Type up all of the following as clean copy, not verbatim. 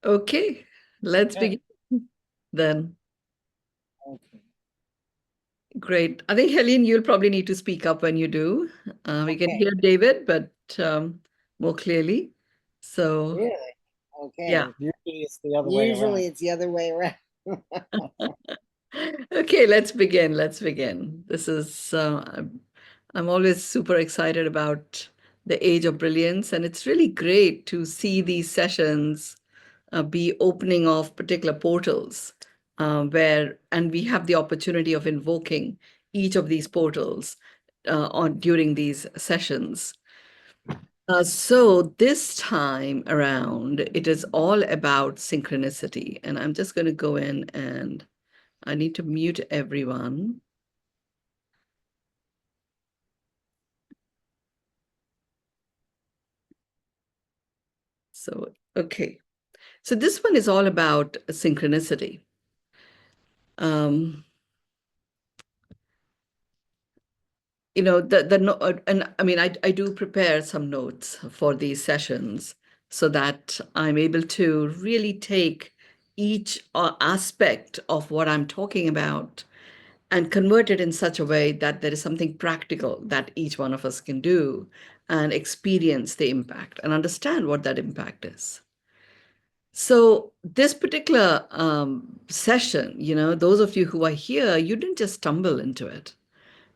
Okay, let's Okay. begin then. Okay. Great. I think, Helene, you'll probably need to speak up when you do. We can Okay. hear David, but more clearly. So, Really? yeah. Okay. Usually it's the other way around. Usually it's the other way around. Okay, let's begin. Let's begin. I'm always super excited about the age of brilliance, and it's really great to see these sessions be opening of particular portals and we have the opportunity of invoking each of these portals on during these sessions. So this time around, it is all about synchronicity, and I'm just going to go in and I need to mute everyone. So, okay. So this one is all about synchronicity. Um, and I mean, I do prepare some notes for these sessions so that I'm able to really take each aspect of what I'm talking about and convert it in such a way that there is something practical that each one of us can do and experience the impact and understand what that impact is. So this particular session, those of you who are here, you didn't just stumble into it.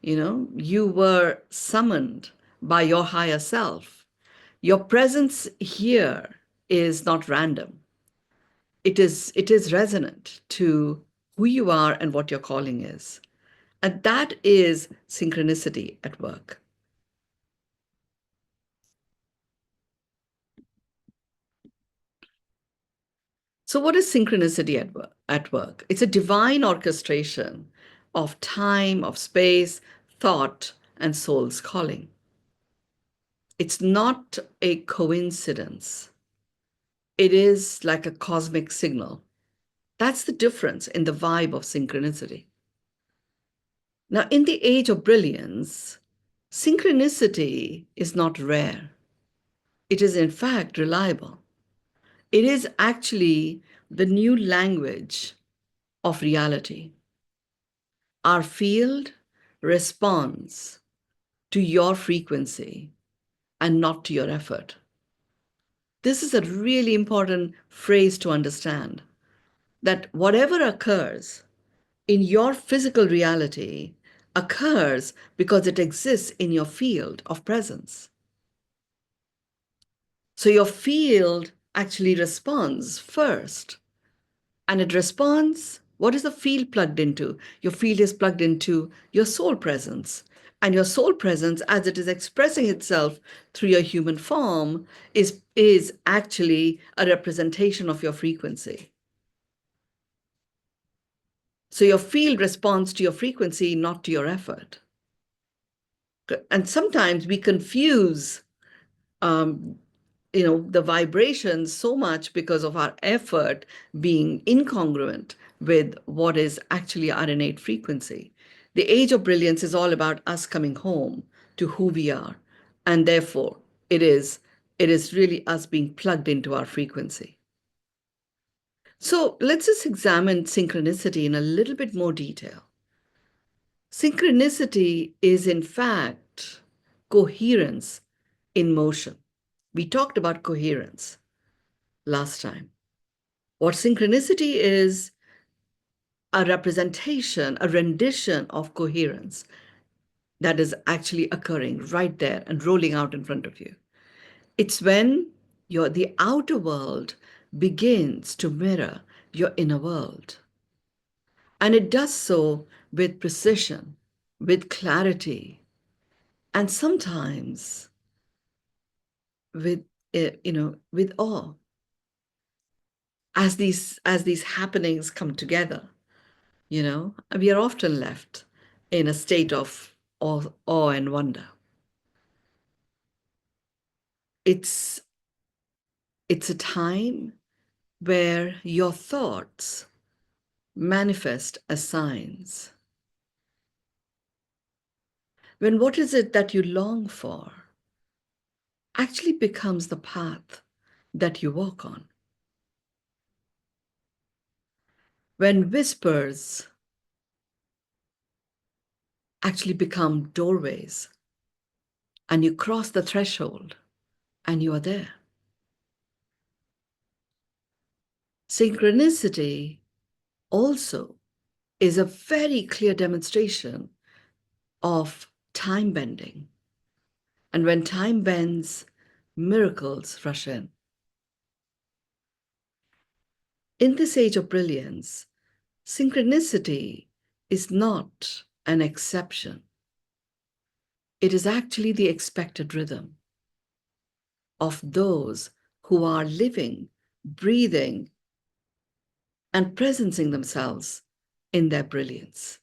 You were summoned by your higher self. Your presence here is not random. It is resonant to who you are and what your calling is. And that is synchronicity at work. So, what is synchronicity at work? It's a divine orchestration of time, of space, thought, and soul's calling. It's not a coincidence. It is like a cosmic signal. That's the difference in the vibe of synchronicity. Now, in the age of brilliance, synchronicity is not rare. It is, in fact, reliable. It is actually the new language of reality. Our field responds to your frequency and not to your effort. This is a really important phrase to understand that whatever occurs in your physical reality occurs because it exists in your field of presence. So your field actually responds first. And it responds. What is the field plugged into? Your field is plugged into your soul presence. And your soul presence, as it is expressing itself through your human form, is actually a representation of your frequency. So your field responds to your frequency, not to your effort. And sometimes we confuse um, the vibrations so much because of our effort being incongruent with what is actually our innate frequency. The age of brilliance is all about us coming home to who we are, and therefore it is really us being plugged into our frequency. So let's just examine synchronicity in a little bit more detail. Synchronicity is, in fact, coherence in motion. We talked about coherence last time. What synchronicity is a representation, a rendition of coherence that is actually occurring right there and rolling out in front of you. It's when the outer world begins to mirror your inner world. And it does so with precision, with clarity, and sometimes with with awe as these happenings come together. We are often left in a state of awe and wonder. It's it's a time where your thoughts manifest as signs. When what is it that you long for actually becomes the path that you walk on. when whispers actually become doorways and you cross the threshold and you are there. Synchronicity also is a very clear demonstration of time bending. And when time bends, miracles rush in. In this age of brilliance, synchronicity is not an exception. It is actually the expected rhythm of those who are living, breathing, and presencing themselves in their brilliance.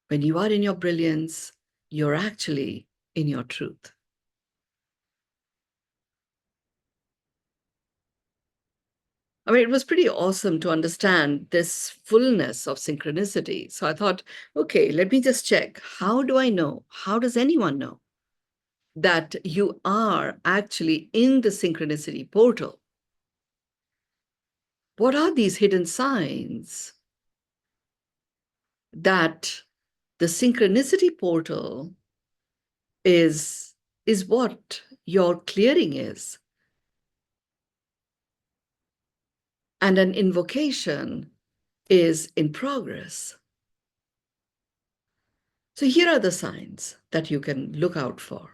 When you are in your brilliance, you're actually in your truth. I mean, it was pretty awesome to understand this fullness of synchronicity. So I thought, okay, let me just check. How do I know? How does anyone know that you are actually in the synchronicity portal? What are these hidden signs that the synchronicity portal is what your clearing is, and an invocation is in progress? So here are the signs that you can look out for.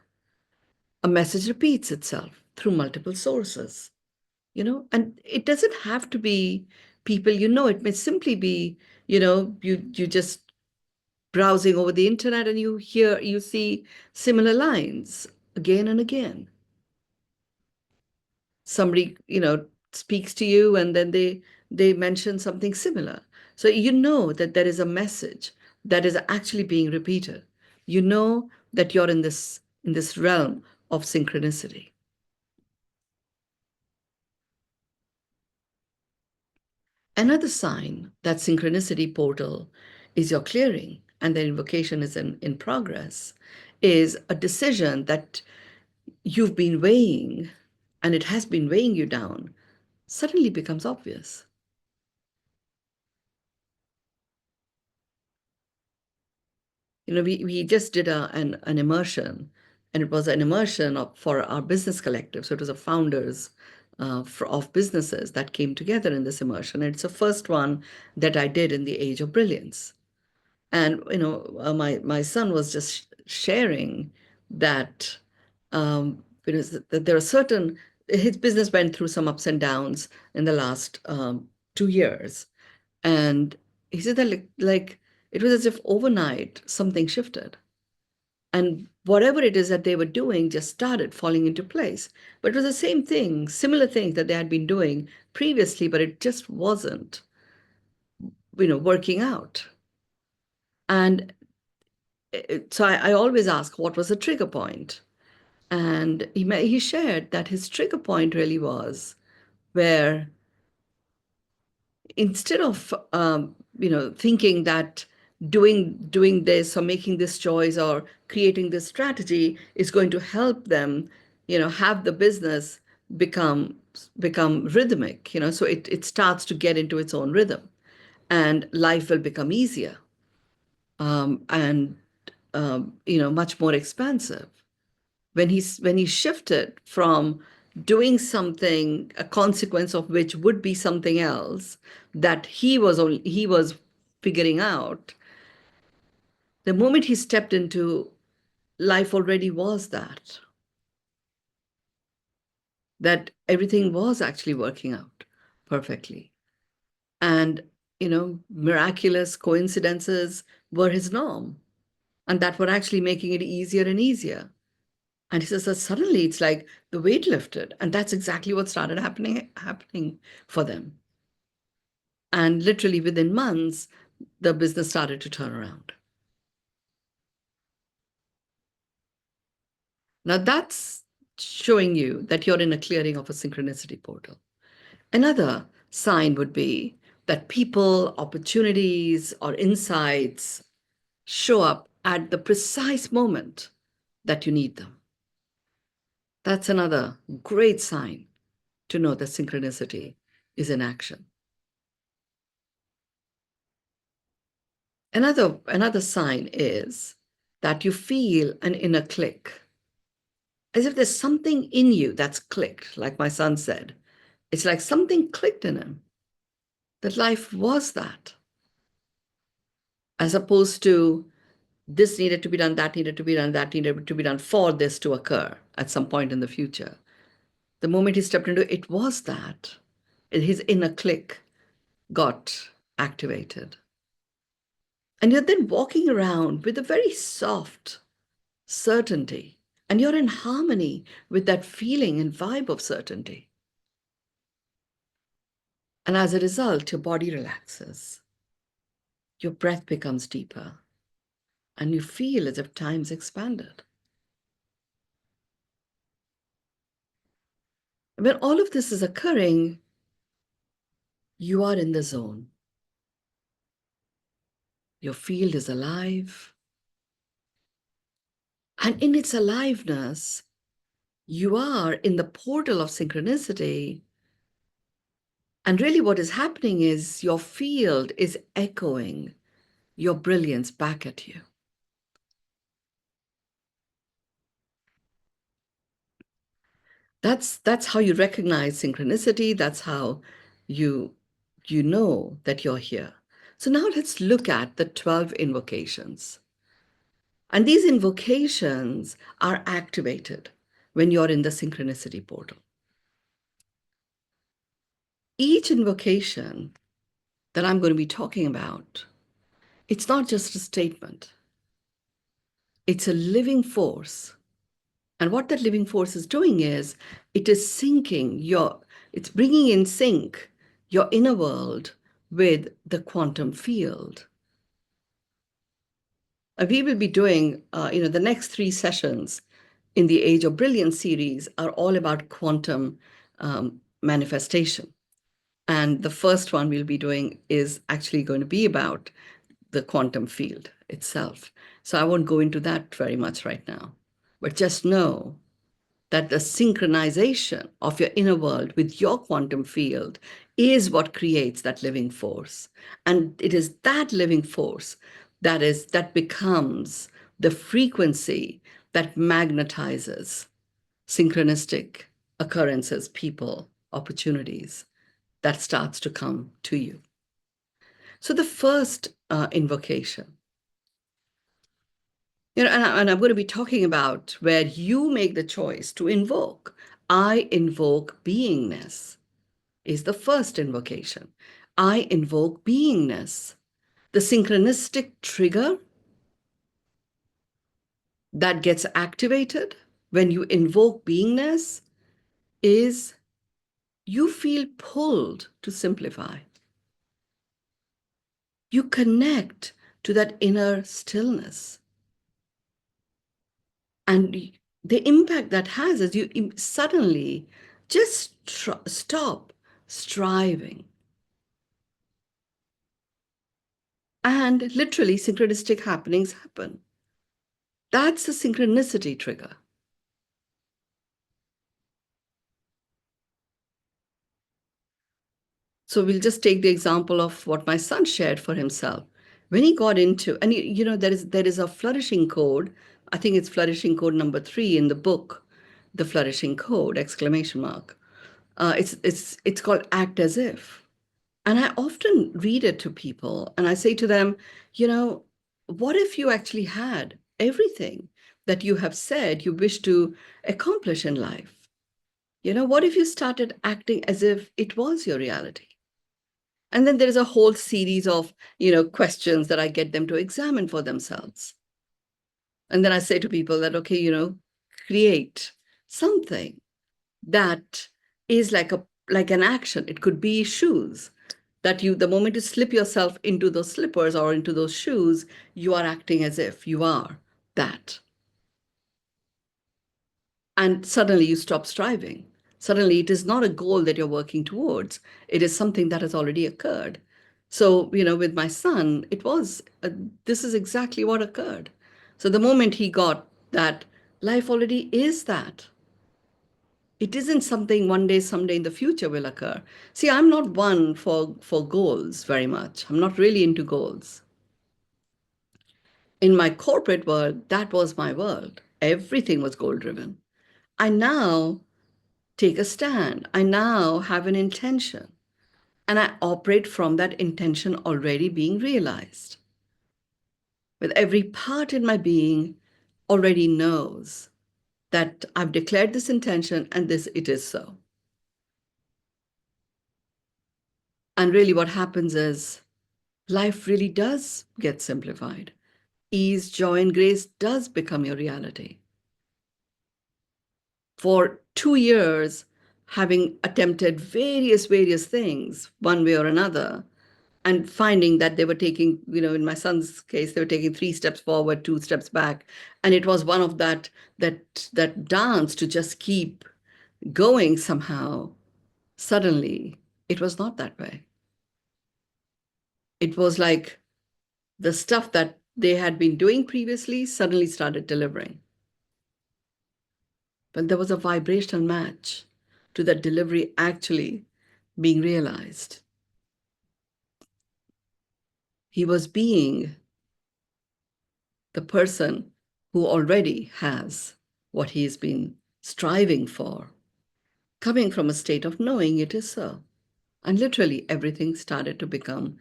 A message repeats itself through multiple sources, and it doesn't have to be people you know. It may simply be, you just browsing over the internet and you see similar lines again and again. Somebody, speaks to you and then they mention something similar. So you know that there is a message that is actually being repeated. You know that you're in this realm of synchronicity. Another sign that synchronicity portal is your clearing and the invocation is in progress is a decision that you've been weighing and it has been weighing you down suddenly becomes obvious. We just did an immersion, and it was an immersion for our business collective. So it was a founders of businesses that came together in this immersion. And it's the first one that I did in the age of brilliance. And my son was just sharing that that there are certain his business went through some ups and downs in the last 2 years, and he said that like it was as if overnight something shifted, and whatever it is that they were doing just started falling into place. But it was the same thing, similar things that they had been doing previously, but it just wasn't working out. And so I always ask, what was the trigger point? And he shared that his trigger point really was where instead of thinking that doing this or making this choice or creating this strategy is going to help them have the business become rhythmic, so it starts to get into its own rhythm and life will become easier, and much more expansive. When he shifted from doing something, a consequence of which would be something else that he was figuring out, the moment he stepped into, life already was that everything was actually working out perfectly. And miraculous coincidences were his norm, and that were actually making it easier and easier. And he says that suddenly it's like the weight lifted. And that's exactly what started happening for them. And literally within months, the business started to turn around. Now that's showing you that you're in a clearing of a synchronicity portal. Another sign would be that people, opportunities, or insights show up at the precise moment that you need them. That's another great sign to know that synchronicity is in action. Another sign is that you feel an inner click, as if there's something in you that's clicked, like my son said. It's like something clicked in him, that life was that, as opposed to this needed to be done, that needed to be done, that needed to be done for this to occur at some point in the future. The moment he stepped into it, it was that. His inner click got activated. And you're then walking around with a very soft certainty, and you're in harmony with that feeling and vibe of certainty. And as a result, your body relaxes, your breath becomes deeper, and you feel as if time's expanded. When all of this is occurring, you are in the zone. Your field is alive. And in its aliveness, you are in the portal of synchronicity. And really, what is happening is your field is echoing your brilliance back at you. That's how you recognize synchronicity. That's how you you know that you're here. So now let's look at the 12 invocations. And these invocations are activated when you're in the synchronicity portal. Each invocation that I'm going to be talking about, it's not just a statement, it's a living force. And what that living force is doing is it is it's bringing in sync your inner world with the quantum field. We will be doing, the next 3 sessions in the Age of Brilliance series are all about quantum manifestation. And the first one we'll be doing is actually going to be about the quantum field itself. So I won't go into that very much right now, but just know that the synchronization of your inner world with your quantum field is what creates that living force. And it is that living force that becomes the frequency that magnetizes synchronistic occurrences, people, opportunities that starts to come to you. So the first invocation, and I'm going to be talking about where you make the choice to invoke. I invoke beingness is the first invocation. I invoke beingness. The synchronistic trigger that gets activated when you invoke beingness is you feel pulled to simplify. You connect to that inner stillness. And the impact that has is you suddenly just stop striving. And literally, synchronistic happenings happen. That's the synchronicity trigger. So we'll just take the example of what my son shared for himself. When he got into, and there is a flourishing code. I think it's flourishing code number 3 in the book, the flourishing code, exclamation mark. It's called act as if. And I often read it to people and I say to them, what if you actually had everything that you have said you wish to accomplish in life? What if you started acting as if it was your reality? And then there is a whole series of, questions that I get them to examine for themselves. And then I say to people that, okay, create something that is like an action. It could be shoes that the moment you slip yourself into those slippers or into those shoes, you are acting as if you are that. And suddenly you stop striving. Suddenly it is not a goal that you're working towards. It is something that has already occurred. So, with my son, this is exactly what occurred. So the moment he got that, life already is that. It isn't something one day, someday in the future will occur. See, I'm not one for goals very much. I'm not really into goals. In my corporate world, that was my world. Everything was goal driven. I now take a stand. I now have an intention, and I operate from that intention already being realized. With every part in my being already knows that I've declared this intention and this it is so. And really, what happens is life really does get simplified. Ease, joy, and grace does become your reality. For 2 years, having attempted various things, one way or another, and finding that they were taking, in my son's case, they were taking 3 steps forward, 2 steps back. And it was one of that dance to just keep going somehow. Suddenly, it was not that way. It was like the stuff that they had been doing previously suddenly started delivering. But there was a vibrational match to that delivery actually being realized. He was being the person who already has what he's been striving for, coming from a state of knowing it is so. And literally everything started to become,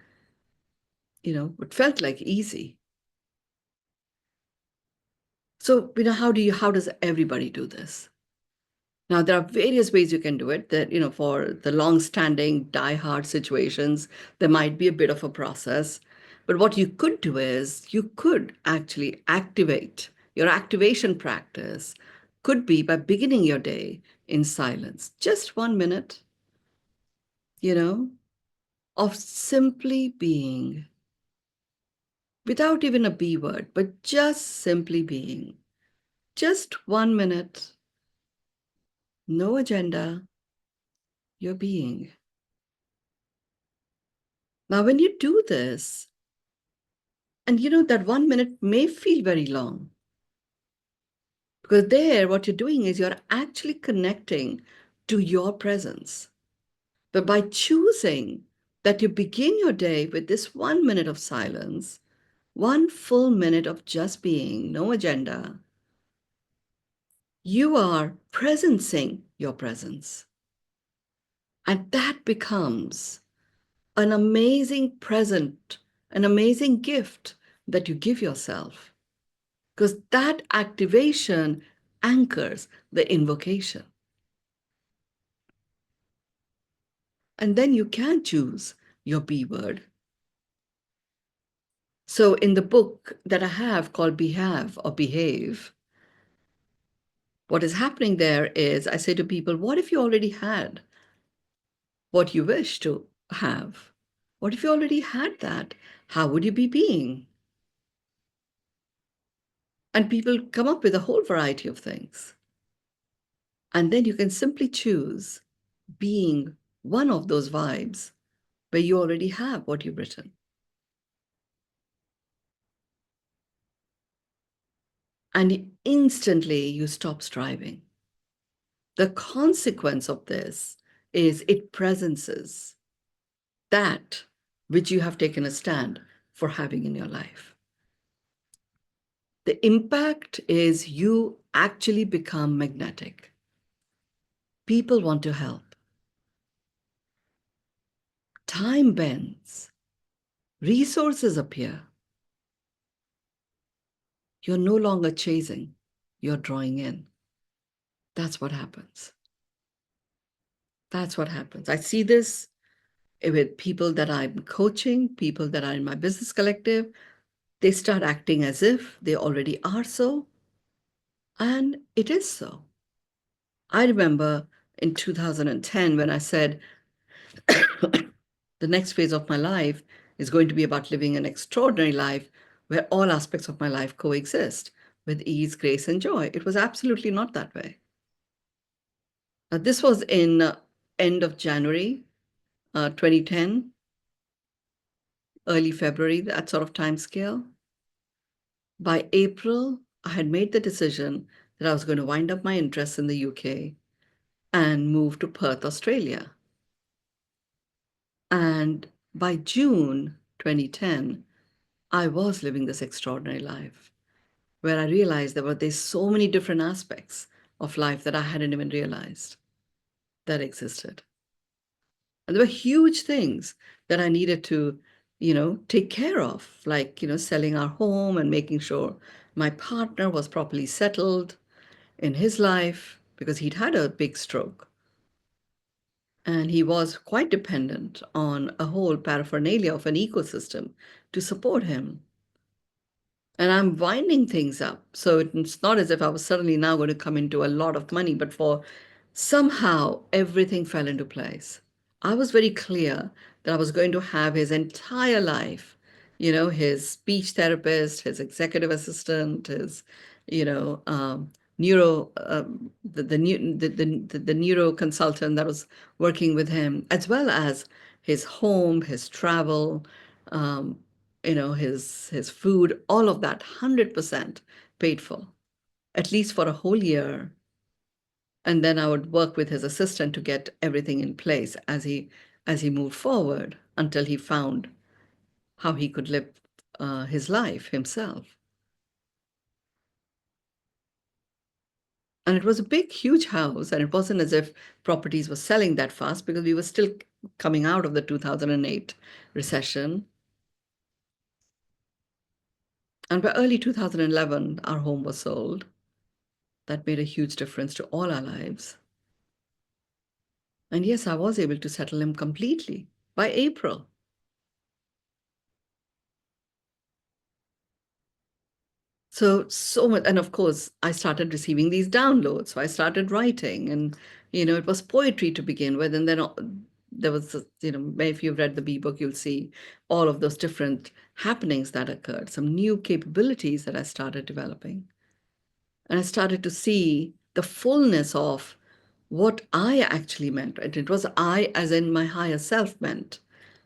what felt like easy. So, how does everybody do this? Now, there are various ways you can do it. That, for the long-standing, die-hard situations, there might be a bit of a process. But what you could do is you could actually activate your activation practice could be by beginning your day in silence, just 1 minute, you know, of simply being, without even a B word, but just simply being. Just 1 minute, no agenda, your being. Now, when you do this, and that 1 minute may feel very long, because there, what you're doing is you're actually connecting to your presence. But by choosing that you begin your day with this 1 minute of silence, 1 full minute of just being, no agenda, you are presencing your presence. And that becomes an amazing present, an amazing gift that you give yourself. Because that activation anchors the invocation. And then you can choose your B word. So in the book that I have called Behave or Behave, what is happening there is I say to people, what if you already had what you wish to have? What if you already had that? How would you be being? And people come up with a whole variety of things. And then you can simply choose being one of those vibes where you already have what you've written. And instantly you stop striving. The consequence of this is it presences that which you have taken a stand for having in your life. The impact is you actually become magnetic. People want to help. Time bends. Resources appear. You're no longer chasing, you're drawing in. That's what happens. That's what happens. I see this with people that I'm coaching, people that are in my business collective. They start acting as if they already are so, and it is so. I remember in 2010 when I said, the next phase of my life is going to be about living an extraordinary life where all aspects of my life coexist with ease, grace, and joy. It was absolutely not that way. This was in end of January 2010, early February, that sort of time scale. By April, I had made the decision that I was going to wind up my interests in the UK and move to Perth, Australia. And by June 2010, I was living this extraordinary life where I realized there's so many different aspects of life that I hadn't even realized that existed. And there were huge things that I needed to, take care of, like, selling our home and making sure my partner was properly settled in his life because he'd had a big stroke. And he was quite dependent on a whole paraphernalia of an ecosystem to support him. And I'm winding things up. So it's not as if I was suddenly now going to come into a lot of money, but for somehow everything fell into place. I was very clear that I was going to have his entire life, his speech therapist, his executive assistant, his, neuro, the neuro consultant that was working with him, as well as his home, his travel, um, his food, all of that, 100% paid for, at least for a whole year. And then I would work with his assistant to get everything in place as he moved forward until he found how he could live his life himself. And it was a big, huge house, and it wasn't as if properties were selling that fast because we were still coming out of the 2008 recession. And by early 2011, our home was sold. That made a huge difference to all our lives. And yes, I was able to settle him completely by April. So much. And of course, I started receiving these downloads. So I started writing, and, it was poetry to begin with. And then there was, if you've read the B book, you'll see all of those different happenings that occurred, some new capabilities that I started developing. And I started to see the fullness of what I actually meant. Right? It was I, as in my higher self, meant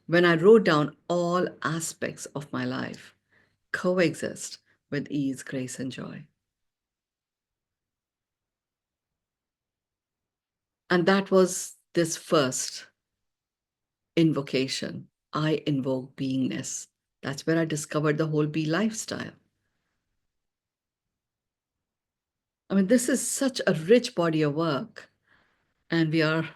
when I wrote down all aspects of my life coexist with ease, grace, and joy. And that was this first invocation. I invoke beingness. That's where I discovered the whole Be lifestyle. I mean, this is such a rich body of work. And we are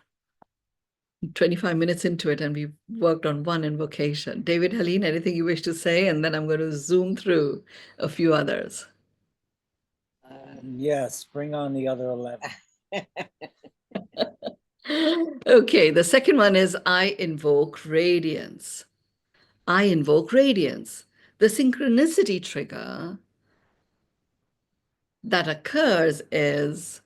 25 minutes into it, and we've worked on one invocation. David, Helene, anything you wish to say? And then I'm going to zoom through a few others. Yes, bring on the other 11. Okay, the second one is I invoke radiance. I invoke radiance. The synchronicity trigger that occurs is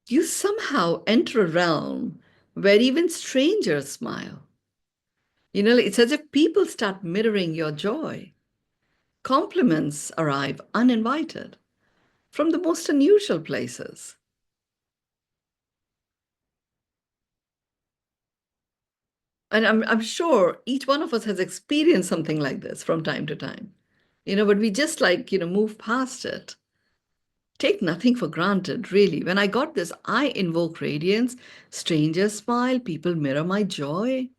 you somehow enter a realm where even strangers smile. It's as if people start mirroring your joy. Compliments arrive uninvited from the most unusual places. And I'm sure each one of us has experienced something like this from time to time. But we just move past it. Take nothing for granted, really. When I got this, I invoke radiance, strangers smile, people mirror my joy,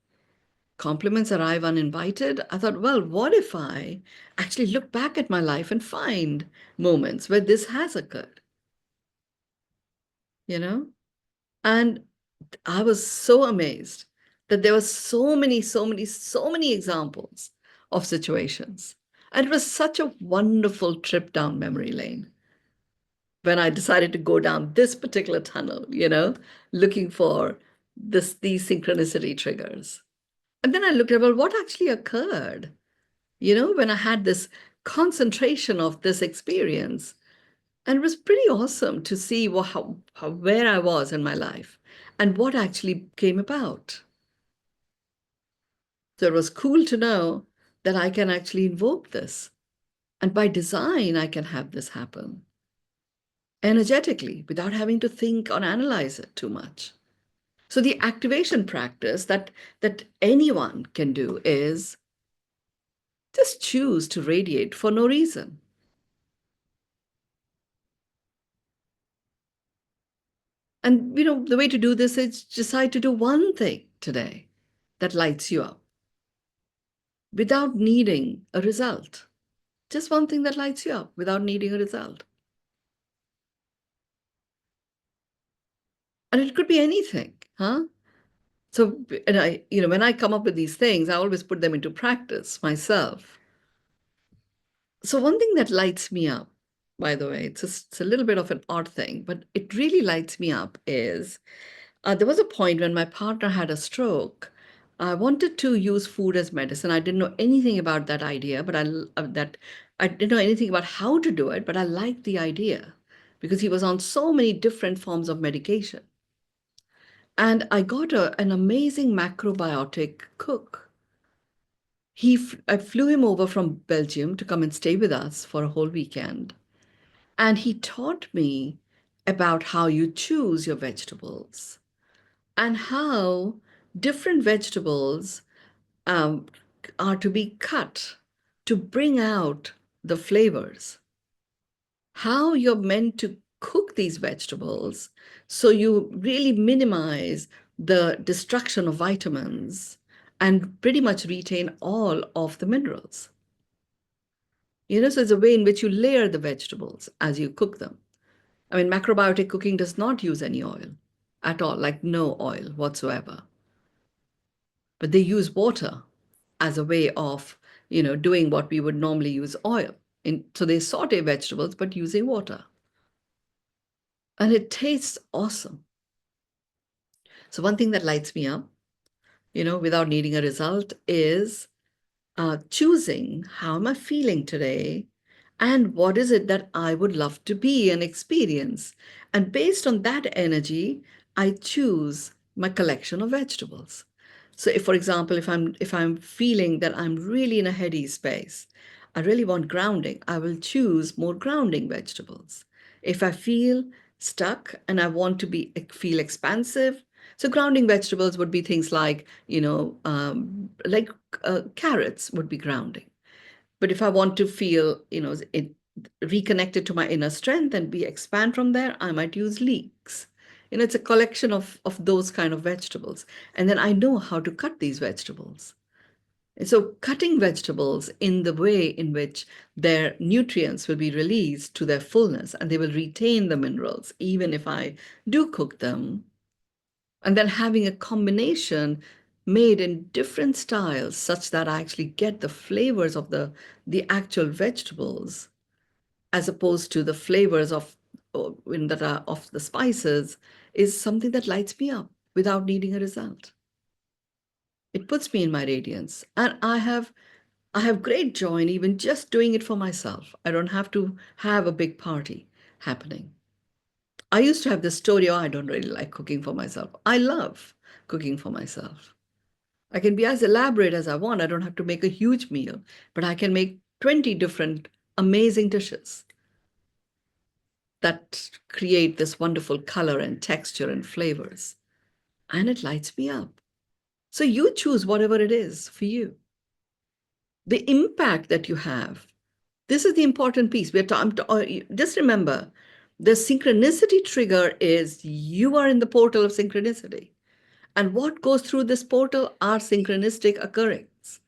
compliments arrive uninvited. I thought, well, what if I actually look back at my life and find moments where this has occurred, you know? And I was so amazed that there were so many, so many, so many examples of situations. And it was such a wonderful trip down memory lane when I decided to go down this particular tunnel, looking for these synchronicity triggers. And then I looked at, well, what actually occurred, when I had this concentration of this experience. And it was pretty awesome to see where I was in my life and what actually came about. So it was cool to know that I can actually invoke this. And by design, I can have this happen energetically without having to think or analyze it too much. So the activation practice that anyone can do is just choose to radiate for no reason. And the way to do this is decide to do one thing today that lights you up without needing a result. Just one thing that lights you up without needing a result. And it could be anything, huh? So, and when I come up with these things, I always put them into practice myself. So, one thing that lights me up, by the way, it's a little bit of an odd thing, but it really lights me up is there was a point when my partner had a stroke. I wanted to use food as medicine. I didn't know anything about that idea, but I didn't know anything about how to do it, but I liked the idea because he was on so many different forms of medication. And I got an amazing macrobiotic cook. I flew him over from Belgium to come and stay with us for a whole weekend. And he taught me about how you choose your vegetables and how different vegetables um, are to be cut to bring out the flavors. How you're meant to cook these vegetables so you really minimize the destruction of vitamins and pretty much retain all of the minerals. So it's a way in which you layer the vegetables as you cook them. I mean, macrobiotic cooking does not use any oil at all, like no oil whatsoever. But they use water as a way of, doing what we would normally use oil. So they saute vegetables, but using water. And it tastes awesome. So one thing that lights me up, without needing a result is choosing how am I feeling today and what is it that I would love to be and experience. And based on that energy, I choose my collection of vegetables. So if, for example, if I'm feeling that I'm really in a heady space, I really want grounding, I will choose more grounding vegetables. If I feel stuck and I want to feel expansive, so grounding vegetables would be things like, like carrots would be grounding. But if I want to feel, reconnected to my inner strength and be expand from there, I might use leeks. It's a collection of those kind of vegetables. And then I know how to cut these vegetables. And so cutting vegetables in the way in which their nutrients will be released to their fullness and they will retain the minerals, even if I do cook them, and then having a combination made in different styles such that I actually get the flavors of the actual vegetables as opposed to the flavors that are of the spices is something that lights me up without needing a result. It puts me in my radiance, and I have great joy in even just doing it for myself. I don't have to have a big party happening. I used to have this story, oh, I don't really like cooking for myself. I love cooking for myself. I can be as elaborate as I want. I don't have to make a huge meal, but I can make 20 different amazing dishes that create this wonderful color and texture and flavors. And it lights me up. So you choose whatever it is for you. The impact that you have. This is the important piece. Just remember, the synchronicity trigger is you are in the portal of synchronicity. And what goes through this portal are synchronistic occurrences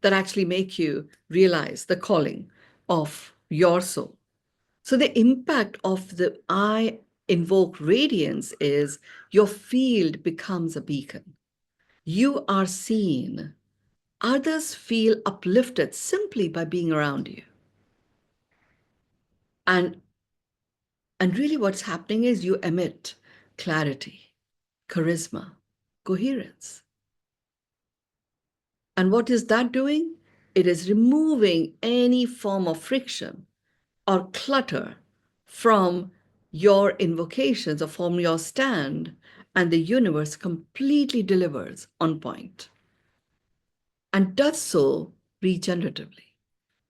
that actually make you realize the calling of your soul. So the impact of the I invoke radiance is your field becomes a beacon. You are seen. Others feel uplifted simply by being around you. And, and really what's happening is you emit clarity, charisma, coherence. And what is that doing? It is removing any form of friction or clutter from your invocations or from your stand, and the universe completely delivers on point and does so regeneratively.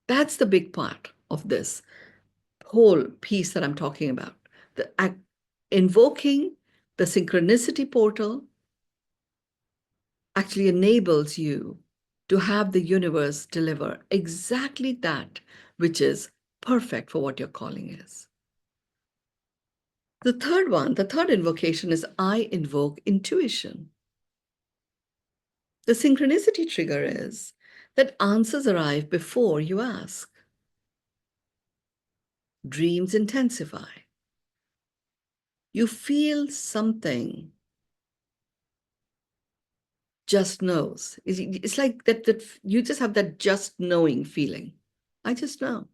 That's the big part of this whole piece that I'm talking about. Invoking the synchronicity portal actually enables you to have the universe deliver exactly that which is perfect for what your calling is. The third invocation is I invoke intuition. The synchronicity trigger is that answers arrive before you ask. dreams intensify. You feel something just knows. It's like that you just have that just knowing feeling. I just know.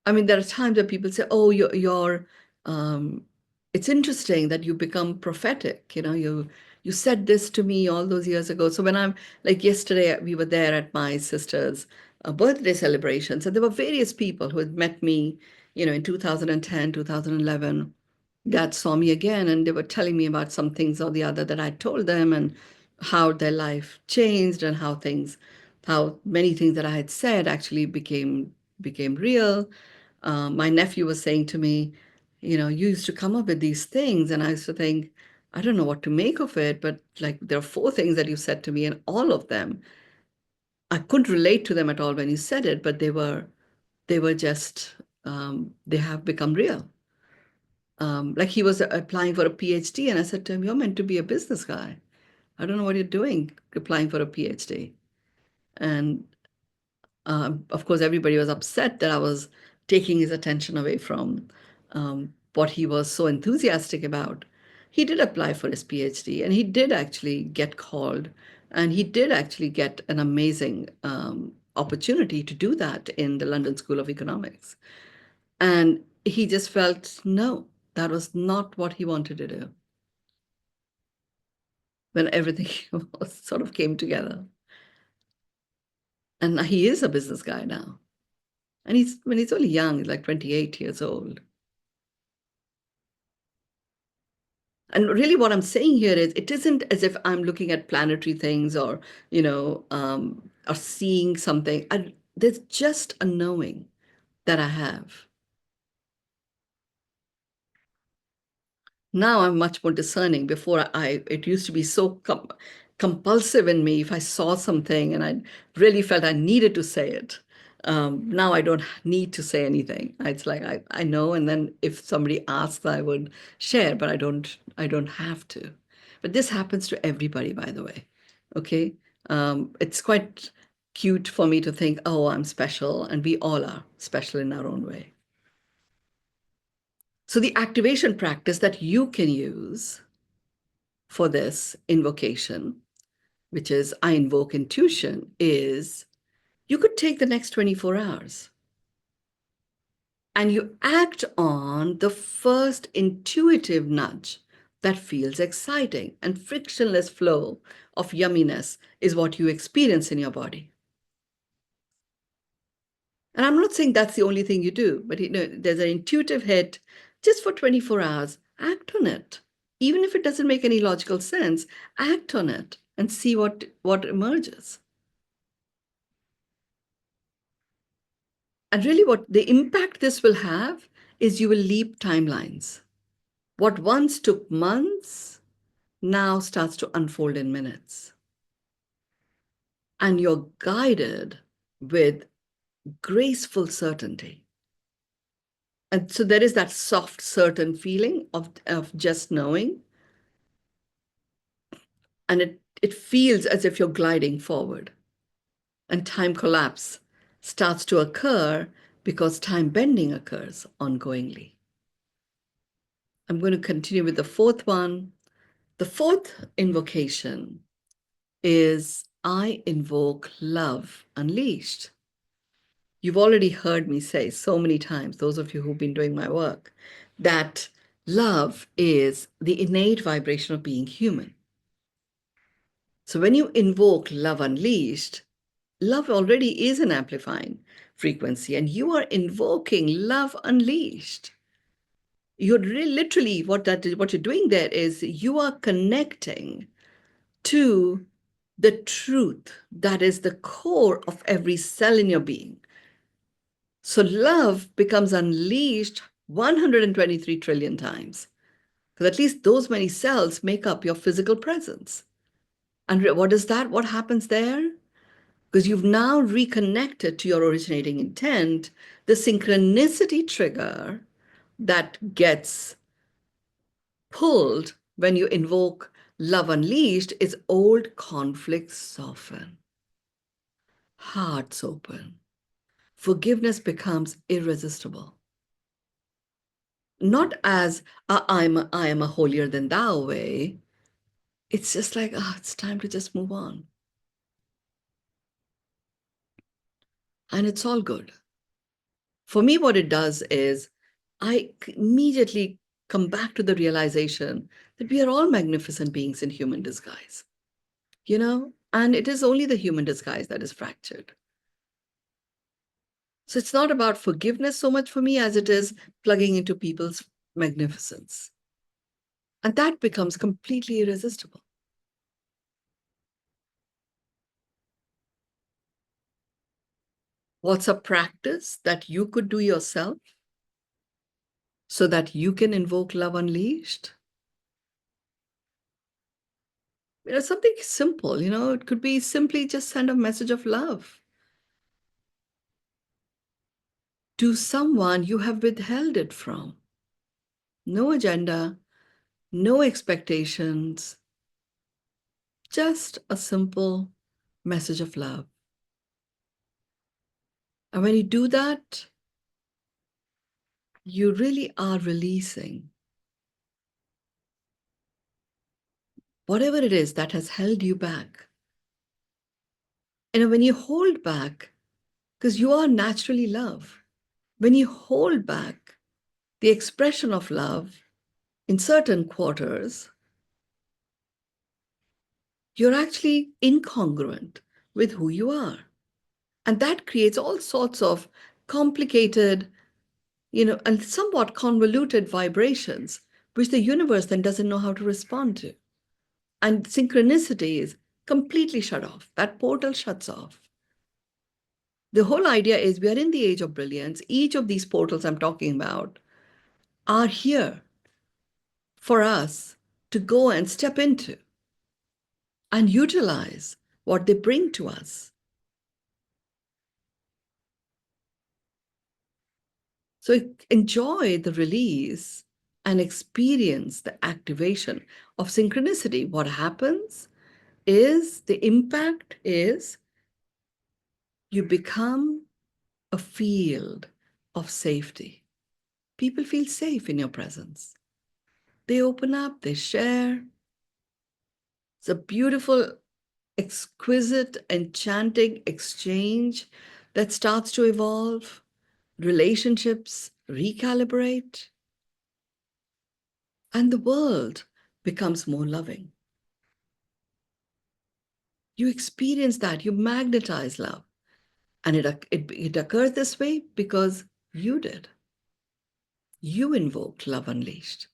I mean, there are times that people say, "Oh, you're." It's interesting that you become prophetic. You said this to me all those years ago. So when I'm like yesterday, we were there at my sister's birthday celebrations, and there were various people who had met me, in 2010, 2011, that saw me again, and they were telling me about some things or the other that I told them, and how their life changed, and how many things that I had said actually became real. My nephew was saying to me, you used to come up with these things, and I used to think, I don't know what to make of it, but like there are four things that you said to me, and all of them, I couldn't relate to them at all when you said it, but they were just they have become real. Like he was applying for a PhD, and I said to him, "You're meant to be a business guy. I don't know what you're doing applying for a PhD." And of course, everybody was upset that I was taking his attention away from what he was so enthusiastic about. He did apply for his PhD, and he did actually get called, and he did actually get an amazing opportunity to do that in the London School of Economics. And he just felt, no, that was not what he wanted to do when everything sort of came together. And he is a business guy now. And when he's only young, he's like 28 years old. And really, what I'm saying here is, it isn't as if I'm looking at planetary things, or seeing something. There's just a knowing that I have. Now I'm much more discerning. Before, it used to be so compulsive in me. If I saw something and I really felt I needed to say it, now I don't need to say anything. It's like I know, and then if somebody asks, I would share, but I don't have to. But this happens to everybody, by the way. Okay, it's quite cute for me to think, oh, I'm special, and we all are special in our own way. So the activation practice that you can use for this invocation, which is I invoke intuition, is you could take the next 24 hours and you act on the first intuitive nudge that feels exciting, and frictionless flow of yumminess is what you experience in your body. And I'm not saying that's the only thing you do, but there's an intuitive hit just for 24 hours. Act on it. Even if it doesn't make any logical sense, act on it and see what emerges. And really, what the impact this will have is you will leap timelines. What once took months now starts to unfold in minutes. And you're guided with graceful certainty. And so there is that soft, certain feeling of just knowing. And it feels as if you're gliding forward. And time collapse starts to occur because time bending occurs ongoingly. I'm going to continue with the fourth one. The fourth invocation is I invoke love unleashed. You've already heard me say so many times, those of you who've been doing my work, that love is the innate vibration of being human. So when you invoke love unleashed, love already is an amplifying frequency, and you are invoking love unleashed. You're literally what you're doing there is you are connecting to the truth that is the core of every cell in your being. So love becomes unleashed 123 trillion times, because at least those many cells make up your physical presence. And what is that? What happens there? Because you've now reconnected to your originating intent, the synchronicity trigger that gets pulled when you invoke love unleashed is old conflicts soften. hearts open. Forgiveness becomes irresistible. Not as I am a holier than thou way. It's just like, it's time to just move on. And it's all good. For me, what it does is I immediately come back to the realization that we are all magnificent beings in human disguise, and it is only the human disguise that is fractured. So it's not about forgiveness so much for me as it is plugging into people's magnificence. And that becomes completely irresistible. What's a practice that you could do yourself so that you can invoke love unleashed? Something simple, it could be simply just send a message of love to someone you have withheld it from. No agenda, no expectations, just a simple message of love. And when you do that, you really are releasing whatever it is that has held you back. And when you hold back, because you are naturally love, when you hold back the expression of love in certain quarters, you're actually incongruent with who you are. And that creates all sorts of complicated, and somewhat convoluted vibrations, which the universe then doesn't know how to respond to. And synchronicity is completely shut off. That portal shuts off. The whole idea is we are in the age of brilliance. Each of these portals I'm talking about are here for us to go and step into and utilize what they bring to us. So enjoy the release and experience the activation of synchronicity. What happens is the impact is you become a field of safety. People feel safe in your presence. They open up, they share. It's a beautiful, exquisite, enchanting exchange that starts to evolve. Relationships recalibrate, and the world becomes more loving. You experience that, you magnetize love. And it occurs this way because you did. You invoked love unleashed.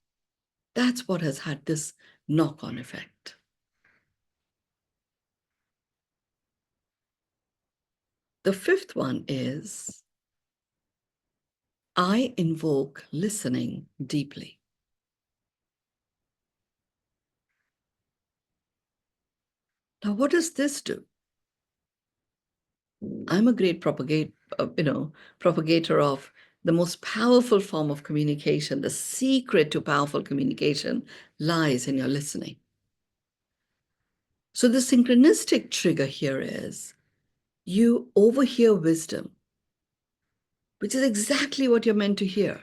That's what has had this knock-on effect. The fifth one is I invoke listening deeply. Now, what does this do? I'm a great propagator of the most powerful form of communication. The secret to powerful communication lies in your listening. So the synchronistic trigger here is you overhear wisdom, which is exactly what you're meant to hear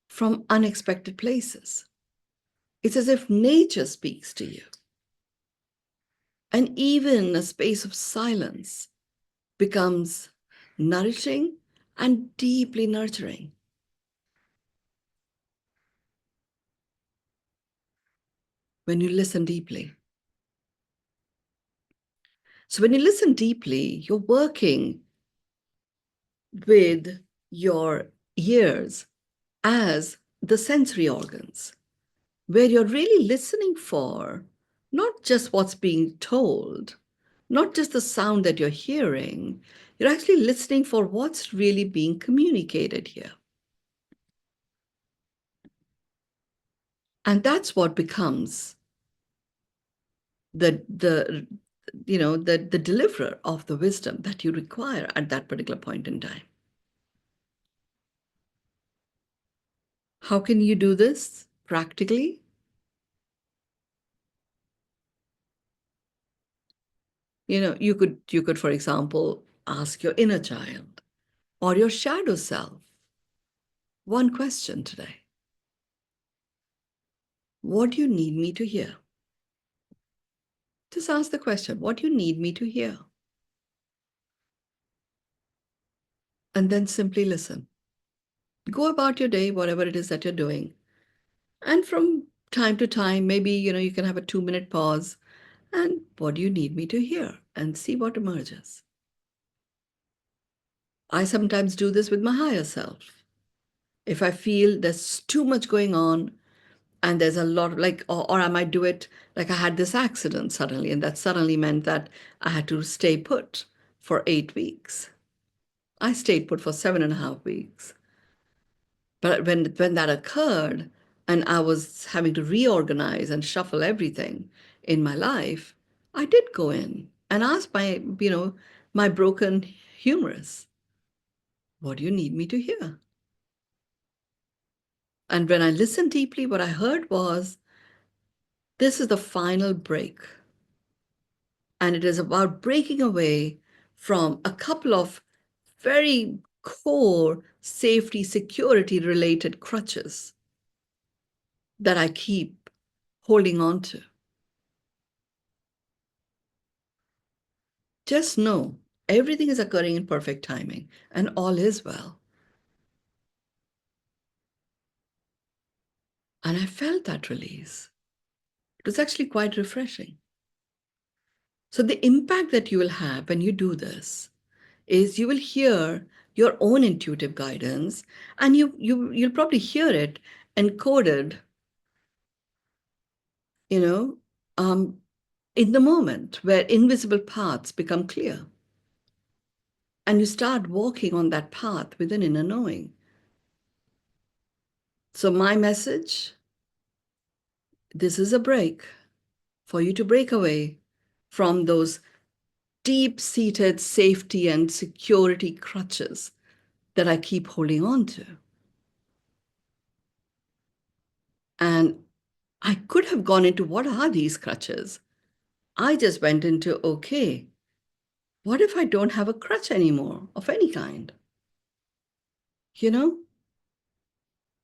from unexpected places. It's as if nature speaks to you. And even a space of silence becomes nourishing and deeply nurturing when you listen deeply. So when you listen deeply, you're working with your ears as the sensory organs, where you're really listening for not just what's being told, not just the sound that you're hearing, you're actually listening for what's really being communicated here. And that's what becomes the deliverer of the wisdom that you require at that particular point in time. How can you do this practically? You could, for example, Ask your inner child or your shadow self one question today. What do you need me to hear? Just ask the question, what do you need me to hear? And then simply listen. Go about your day, whatever it is that you're doing. And from time to time, maybe, you can have a 2-minute pause. And what do you need me to hear? And see what emerges. I sometimes do this with my higher self. If I feel there's too much going on and there's a lot of like, or I might do it like I had this accident suddenly, and that suddenly meant that I had to stay put for 8 weeks. I stayed put for 7.5 weeks. But when that occurred and I was having to reorganize and shuffle everything in my life, I did go in and ask my broken humerus, what do you need me to hear? And when I listened deeply, what I heard was, this is the final break. And it is about breaking away from a couple of very core safety, security related crutches that I keep holding on to. Just know everything is occurring in perfect timing and all is well. And I felt that release. It was actually quite refreshing. So, the impact that you will have when you do this is you will hear your own intuitive guidance, and you'll probably hear it encoded, you know, um, in the moment where invisible paths become clear. And you start walking on that path with an inner knowing. So, my message, this is a break for you to break away from those deep seated safety and security crutches that I keep holding on to. And I could have gone into what are these crutches? I just went into, okay, what if I don't have a crutch anymore of any kind? You know,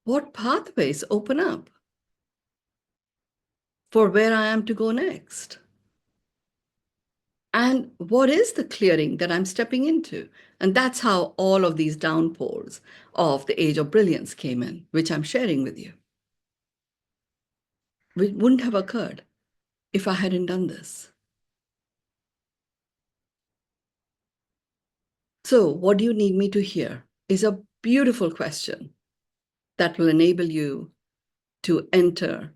what pathways open up for where I am to go next? And what is the clearing that I'm stepping into? And that's how all of these downpours of the age of brilliance came in, which I'm sharing with you. Which wouldn't have occurred if I hadn't done this. So, what do you need me to hear is a beautiful question that will enable you to enter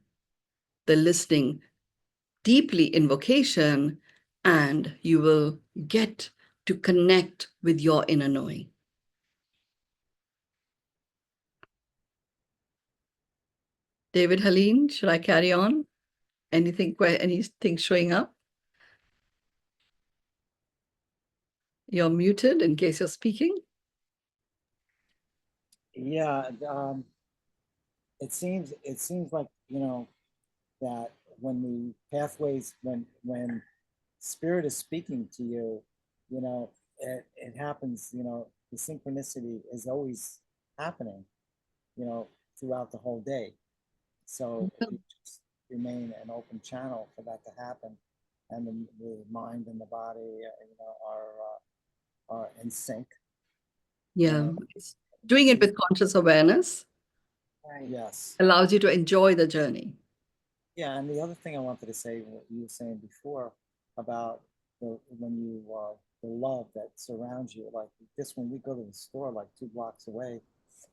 the listening deeply invocation, and you will get to connect with your inner knowing. David, Helene, should I carry on? Anything showing up? You're muted in case you're speaking. Yeah, it seems like, that when the pathways, when spirit is speaking to you, it happens. The synchronicity is always happening, throughout the whole day. So you just remain an open channel for that to happen, and the mind and the body, are in sync. Yeah. And Doing it with conscious awareness yes, allows you to enjoy the journey. yeah. And the other thing I wanted to say, what you were saying before about the love that surrounds you, like this, when we go to the store, like 2 blocks away,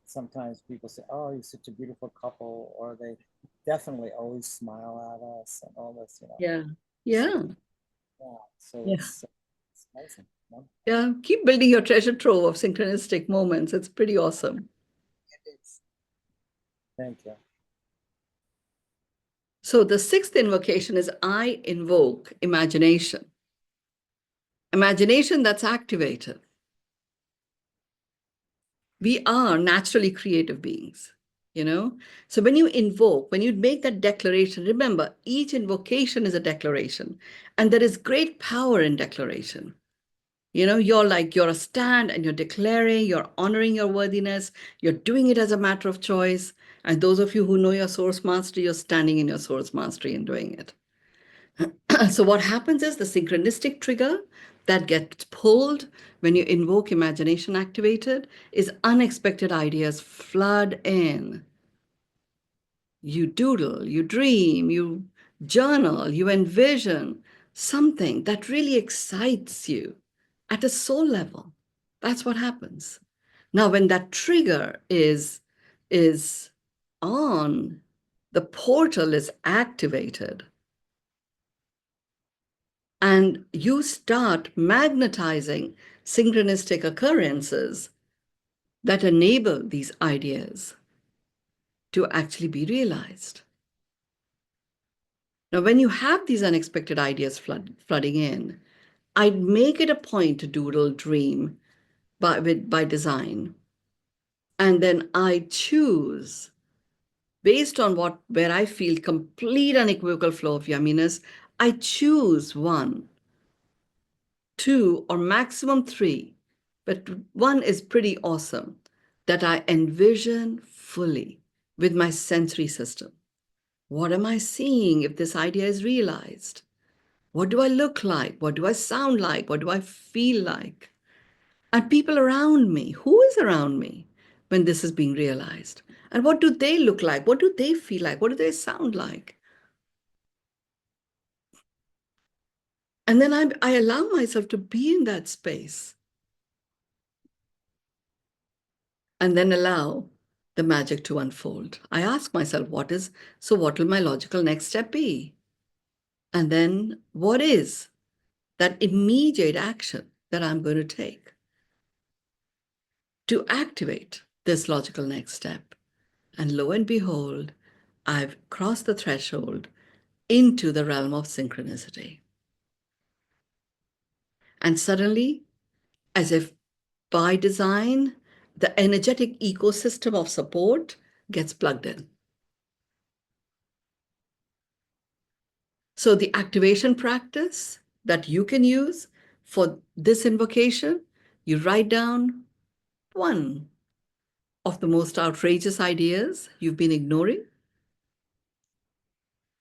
sometimes people say, "Oh, you're such a beautiful couple," or they definitely always smile at us and all this, Yeah. So, Yeah. yeah, so Yeah. it's amazing. Yeah. Keep building your treasure trove of synchronistic moments. It's pretty awesome. Thank you. So the sixth invocation is I invoke imagination. Imagination that's activated. We are naturally creative beings, you know? So when you invoke, when you make that declaration, remember each invocation is a declaration, and there is great power in declaration. You're a stand and you're declaring, you're honoring your worthiness, you're doing it as a matter of choice. And those of you who know your source mastery, you're standing in your source mastery and doing it. So what happens is the synchronistic trigger that gets pulled when you invoke imagination activated is unexpected ideas flood in. You doodle, you dream, you journal, you envision something that really excites you at a soul level. That's what happens. Now, when that trigger is on, the portal is activated, and you start magnetizing synchronistic occurrences that enable these ideas to actually be realized. Now, when you have these unexpected ideas flooding in, I'd make it a point to doodle, dream by design. And then I choose based on where I feel complete unequivocal flow of yumminess. I choose one, two, or maximum three, but one is pretty awesome that I envision fully with my sensory system. What am I seeing if this idea is realized? What do I look like? What do I sound like? What do I feel like? And people around me, who is around me when this is being realized? And what do they look like? What do they feel like? What do they sound like? And then I allow myself to be in that space and then allow the magic to unfold. I ask myself, what will my logical next step be? And then what is that immediate action that I'm going to take to activate this logical next step? And lo and behold, I've crossed the threshold into the realm of synchronicity. And suddenly, as if by design, the energetic ecosystem of support gets plugged in. So, the activation practice that you can use for this invocation, you write down one of the most outrageous ideas you've been ignoring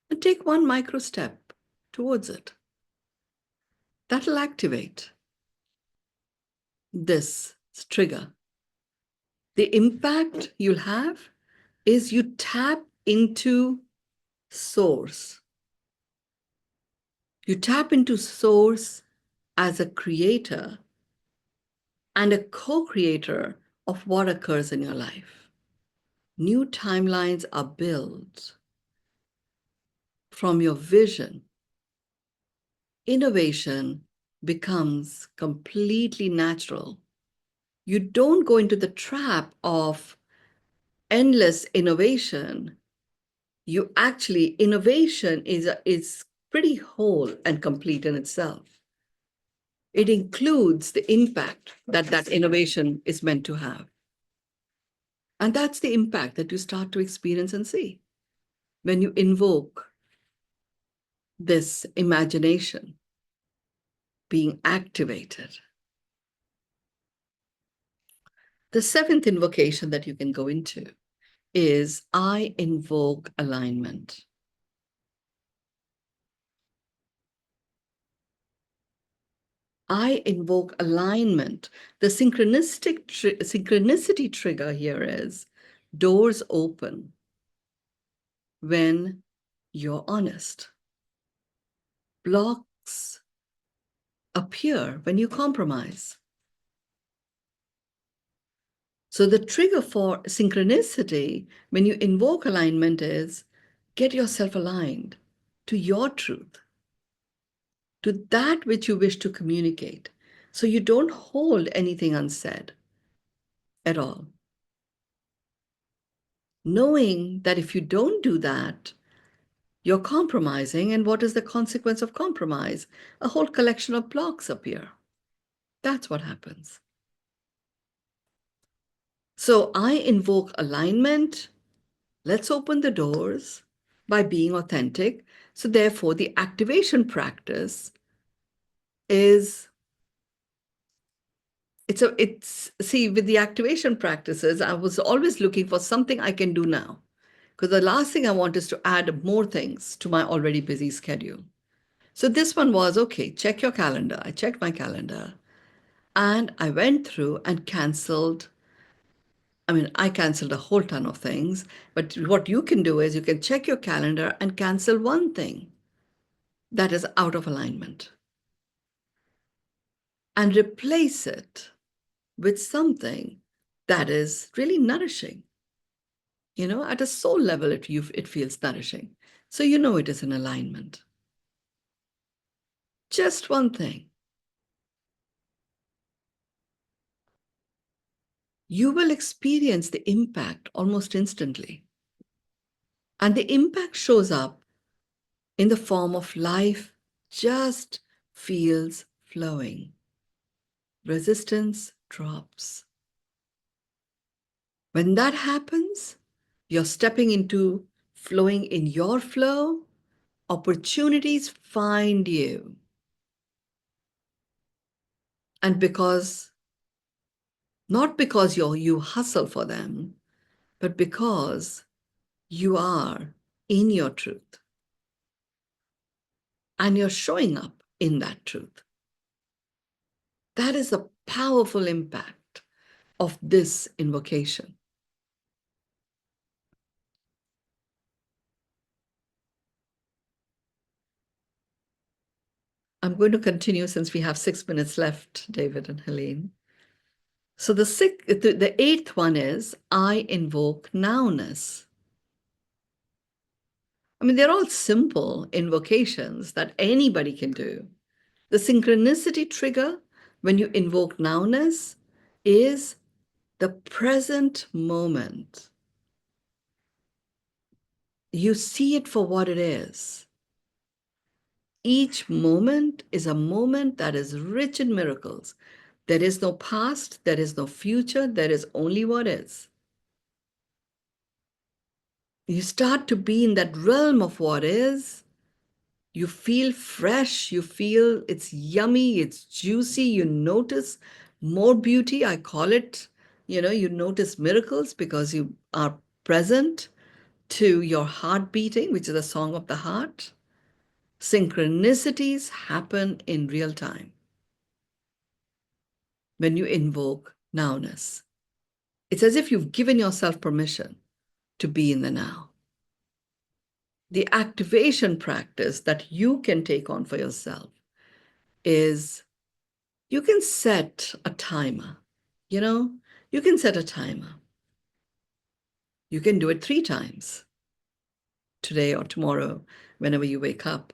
and take one micro step towards it. That'll activate this trigger. The impact you'll have is you tap into source. You tap into source as a creator and a co-creator of what occurs in your life. New timelines are built from your vision. Innovation becomes completely natural. You don't go into the trap of endless innovation. Innovation is pretty whole and complete in itself. It includes the impact that that innovation is meant to have. And that's the impact that you start to experience and see when you invoke this imagination being activated. The seventh invocation that you can go into is I invoke alignment. I invoke alignment. The synchronicity trigger here is doors open when you're honest. Blocks appear when you compromise. So the trigger for synchronicity when you invoke alignment is get yourself aligned to your truth, to that which you wish to communicate. So you don't hold anything unsaid at all. Knowing that if you don't do that, you're compromising. And what is the consequence of compromise? A whole collection of blocks appear. That's what happens. So I invoke alignment. Let's open the doors by being authentic. So therefore, the activation practice is See, with the activation practices, I was always looking for something I can do now. Because the last thing I want is to add more things to my already busy schedule. So this one was okay, check your calendar. I checked my calendar and I went through and canceled. I mean, I canceled a whole ton of things, but what you can do is you can check your calendar and cancel one thing that is out of alignment and replace it with something that is really nourishing. At a soul level, it feels nourishing. So it is in alignment. Just one thing. You will experience the impact almost instantly. And the impact shows up in the form of life just feels flowing. Resistance drops. When that happens, you're stepping into flowing in your flow, opportunities find you. And not because you hustle for them, but because you are in your truth and you're showing up in that truth. That is a powerful impact of this invocation. I'm going to continue since we have 6 minutes left, David and Helene. So the eighth one is I invoke nowness. I mean, they're all simple invocations that anybody can do. The synchronicity trigger when you invoke nowness is the present moment. You see it for what it is. Each moment is a moment that is rich in miracles. There is no past, there is no future, there is only what is. You start to be in that realm of what is. You feel fresh, you feel it's yummy, it's juicy, you notice more beauty. I call it, you notice miracles because you are present to your heart beating, which is a song of the heart. Synchronicities happen in real time when you invoke nowness. It's as if you've given yourself permission to be in the now. The activation practice that you can take on for yourself is you can set a timer. You know, you can set a timer. You can do it 3 times today or tomorrow, whenever you wake up.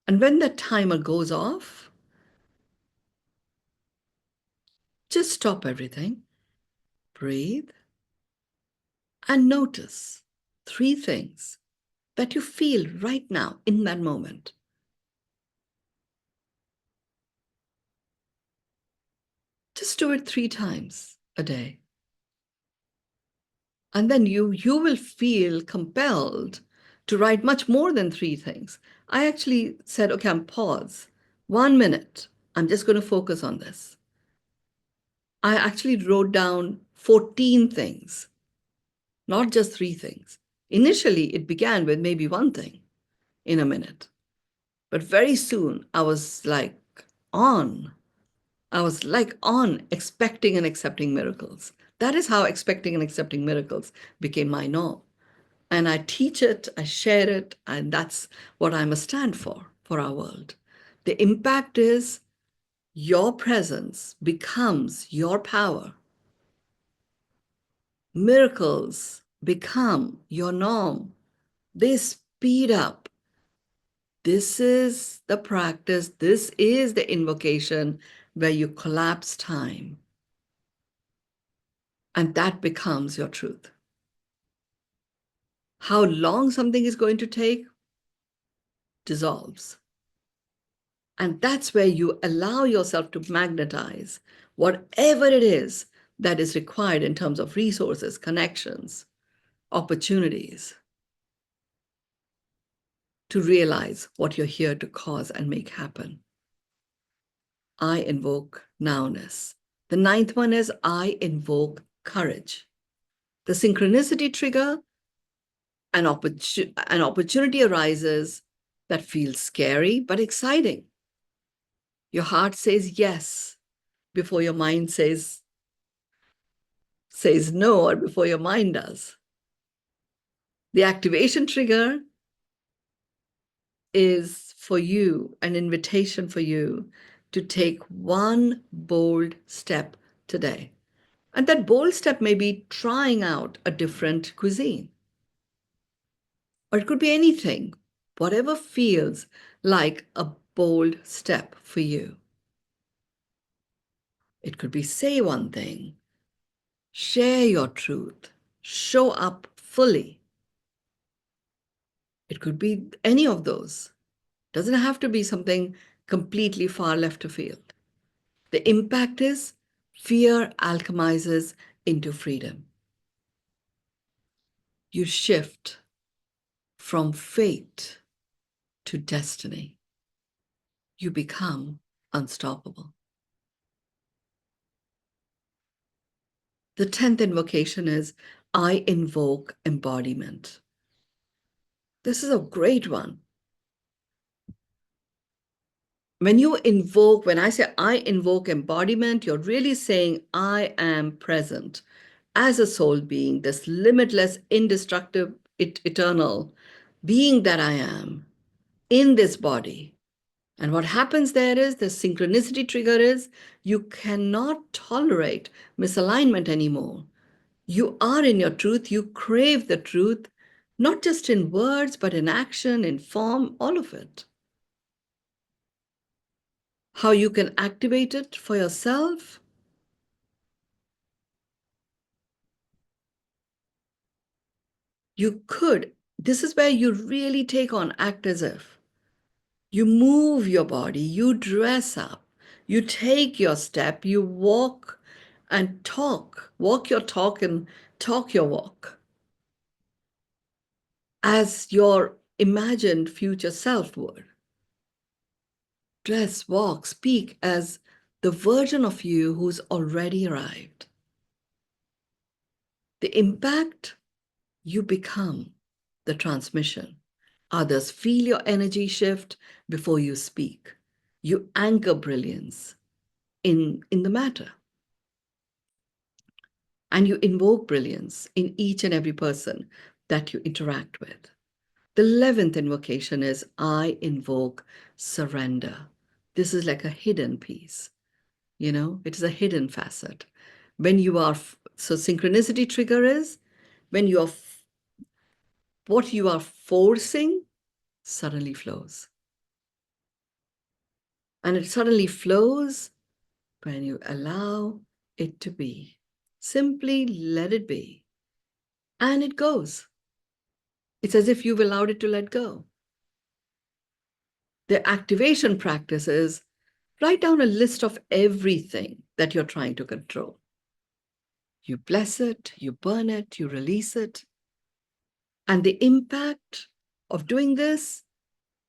And when that timer goes off, just stop everything, breathe, and notice 3 things that you feel right now in that moment. Just do it 3 times a day. And then you will feel compelled to write much more than 3 things. I actually said, okay, I'm pause. 1 minute. I'm just going to focus on this. I actually wrote down 14 things, not just 3 things. Initially, it began with maybe one thing in a minute. But very soon, I was like on. I was like on expecting and accepting miracles. That is how expecting and accepting miracles became my norm. And I teach it, I share it, and that's what I must stand for our world. The impact is your presence becomes your power. Miracles become your norm. They speed up. This is the practice, this is the invocation where you collapse time. And that becomes your truth. How long something is going to take dissolves. And that's where you allow yourself to magnetize whatever it is that is required in terms of resources, connections, opportunities to realize what you're here to cause and make happen. I invoke nowness. The ninth one is I invoke courage. The synchronicity trigger, an opportunity arises that feels scary but exciting. Your heart says yes before your mind says no, or before your mind does. The activation trigger is for you, an invitation for you to take one bold step today. And that bold step may be trying out a different cuisine, or it could be anything, whatever feels like a bold step for you. It could be say one thing, share your truth, show up fully. It could be any of those. Doesn't have to be something completely far left of field. The impact is fear alchemizes into freedom. You shift from fate to destiny. You become unstoppable. The 10th invocation is I invoke embodiment. This is a great one. When I say I invoke embodiment, you're really saying I am present as a soul being, this limitless, indestructible, eternal being that I am in this body. And what happens there is the synchronicity trigger is you cannot tolerate misalignment anymore. You are in your truth, you crave the truth, not just in words, but in action, in form, all of it. How you can activate it for yourself? You could. This is where you really take on act as if. You move your body, you dress up, you take your step, you walk and talk. Walk your talk and talk your walk as your imagined future self would. Dress, walk, speak as the version of you who's already arrived. The impact, you become the transmission. Others feel your energy shift before you speak. You anchor brilliance in the matter. And you invoke brilliance in each and every person that you interact with. The 11th invocation is I invoke surrender. This is like a hidden piece, it is a hidden facet. When you are, so synchronicity trigger is when what you are forcing suddenly flows. And it suddenly flows when you allow it to be. Simply let it be. And it goes. It's as if you've allowed it to let go. The activation practice is write down a list of everything that you're trying to control. You bless it, you burn it, you release it. And the impact of doing this,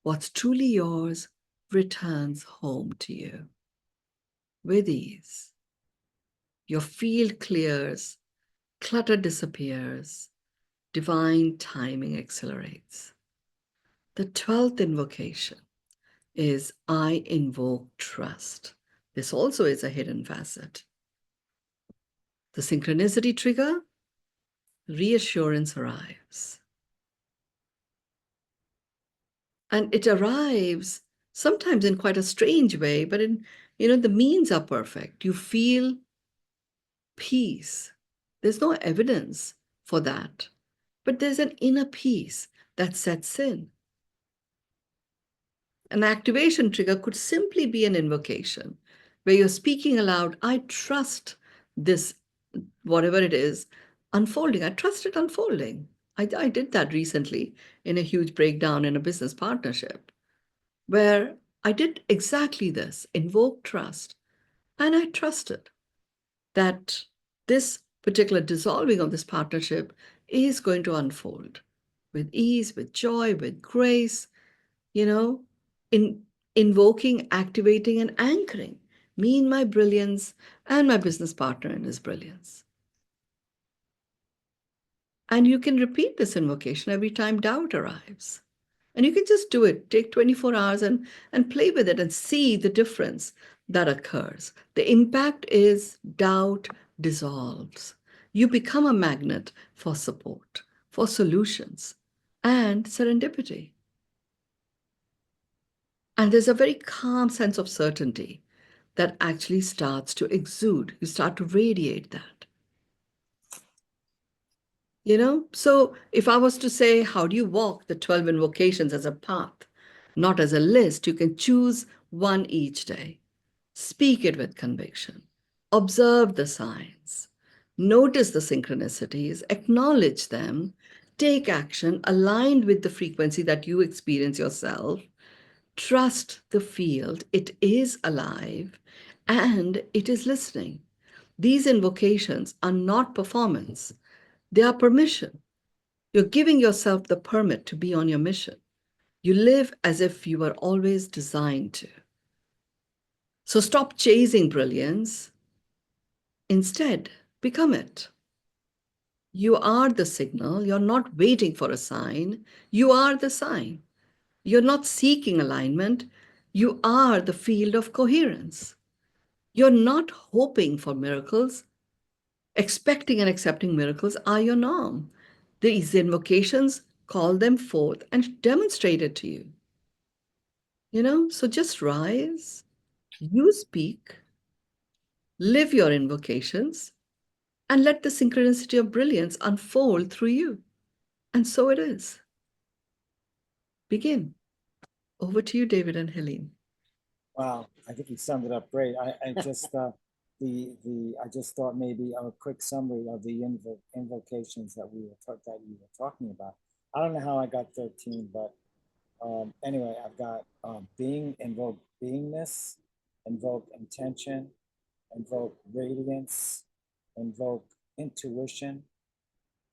what's truly yours, returns home to you with ease. Your field clears, clutter disappears, divine timing accelerates. The 12th invocation is I invoke trust. This also is a hidden facet. The synchronicity trigger, reassurance arrives. And it arrives sometimes in quite a strange way, but the means are perfect. You feel peace. There's no evidence for that, but there's an inner peace that sets in. An activation trigger could simply be an invocation where you're speaking aloud, I trust this, whatever it is, unfolding. I trust it unfolding. I did that recently in a huge breakdown in a business partnership where I did exactly this, invoke trust. And I trusted that this particular dissolving of this partnership is going to unfold with ease, with joy, with grace, in invoking, activating, and anchoring. me in my brilliance, and my business partner in his brilliance. And you can repeat this invocation every time doubt arrives. And you can just do it. Take 24 hours and play with it and see the difference that occurs. The impact is doubt dissolves. You become a magnet for support, for solutions, and serendipity. And there's a very calm sense of certainty that actually starts to exude. You start to radiate that. So if I was to say, how do you walk the 12 invocations as a path, not as a list? You can choose one each day. Speak it with conviction. Observe the signs. Notice the synchronicities, acknowledge them, take action aligned with the frequency that you experience yourself. Trust the field, it is alive and it is listening. These invocations are not performance, they are permission. You're giving yourself the permit to be on your mission. You live as if you were always designed to. So stop chasing brilliance. Instead, become it. You are the signal. You're not waiting for a sign. You are the sign. You're not seeking alignment. You are the field of coherence. You're not hoping for miracles. Expecting and accepting miracles are your norm. These invocations, call them forth and demonstrate it to you. So just rise, you speak, live your invocations, and let the synchronicity of brilliance unfold through you. And so it is. Begin. Over to you, David and Helene. Wow, I think you summed it up great. I just I just thought maybe a quick summary of the invocations that that you were talking about. I don't know how I got 13, but anyway, I've got invoke beingness, invoke intention, invoke radiance, invoke intuition,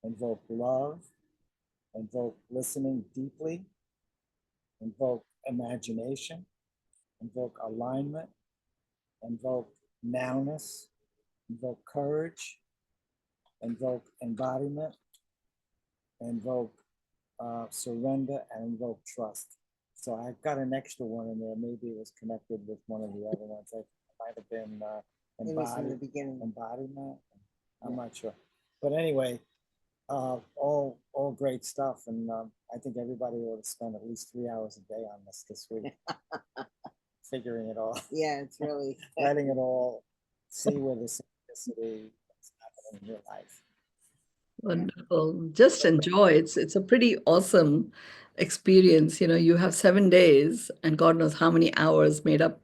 invoke love, invoke listening deeply, invoke imagination, invoke alignment, invoke nowness, invoke courage, invoke embodiment, invoke surrender, and invoke trust. So I got an extra one in there. Maybe it was connected with one of the other ones. It might have been embodiment. I'm not sure. But anyway, all great stuff. And I think everybody ought to spend at least 3 hours a day on this week. Figuring it all. Yeah, it's really letting it all see where the synchronicity is happening in your life. Wonderful. Just enjoy. It's a pretty awesome experience. You have 7 days, and God knows how many hours made up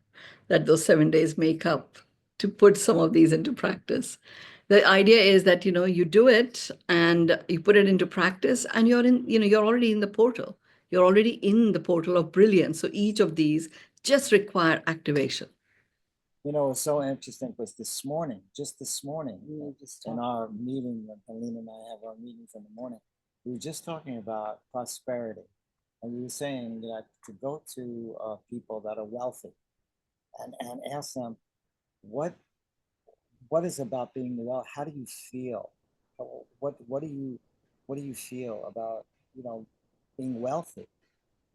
that those 7 days make up to put some of these into practice. The idea is that you do it and you put it into practice, and you're already in the portal. You're already in the portal of brilliance. So each of these just require activation. It was so interesting because just this morning, in our meeting, when Helena and I have our meetings in the morning, we were just talking about prosperity. And we were saying that to go to people that are wealthy and ask them, what is about being wealthy? How do you feel? What do you feel about, being wealthy?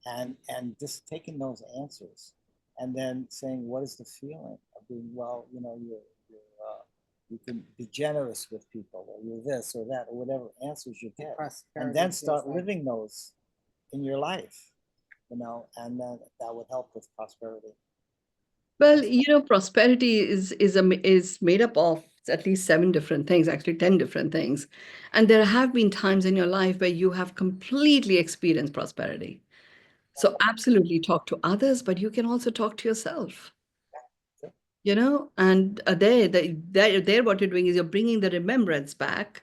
And just taking those answers and then saying, what is the feeling of being you can be generous with people, or you're this or that, or whatever answers you get, and then start living those in your life, and then that would help with prosperity. Well, prosperity is made up of at least 7 different things, actually 10 different things. And there have been times in your life where you have completely experienced prosperity. So absolutely talk to others, but you can also talk to yourself. And there, what you're doing is you're bringing the remembrance back.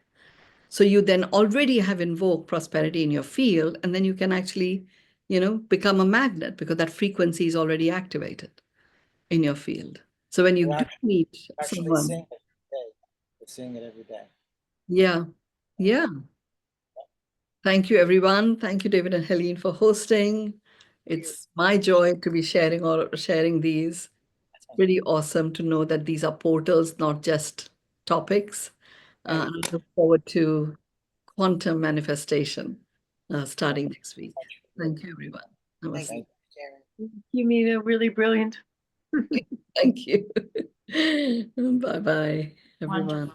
So you then already have invoked prosperity in your field, and then you can actually, become a magnet because that frequency is already activated in your field. So when you do meet someone, Seeing it every day. We're seeing it every day. yeah, yeah. Thank you, everyone. Thank you, David and Helene, for hosting. It's my joy to be sharing these. pretty awesome to know that these are portals, not just topics. Right. I look forward to quantum manifestation starting next week. Thank you, everyone. Thank Namaste. you, Sharon. You mean a really brilliant. Thank you. Bye bye, everyone. Wonderful.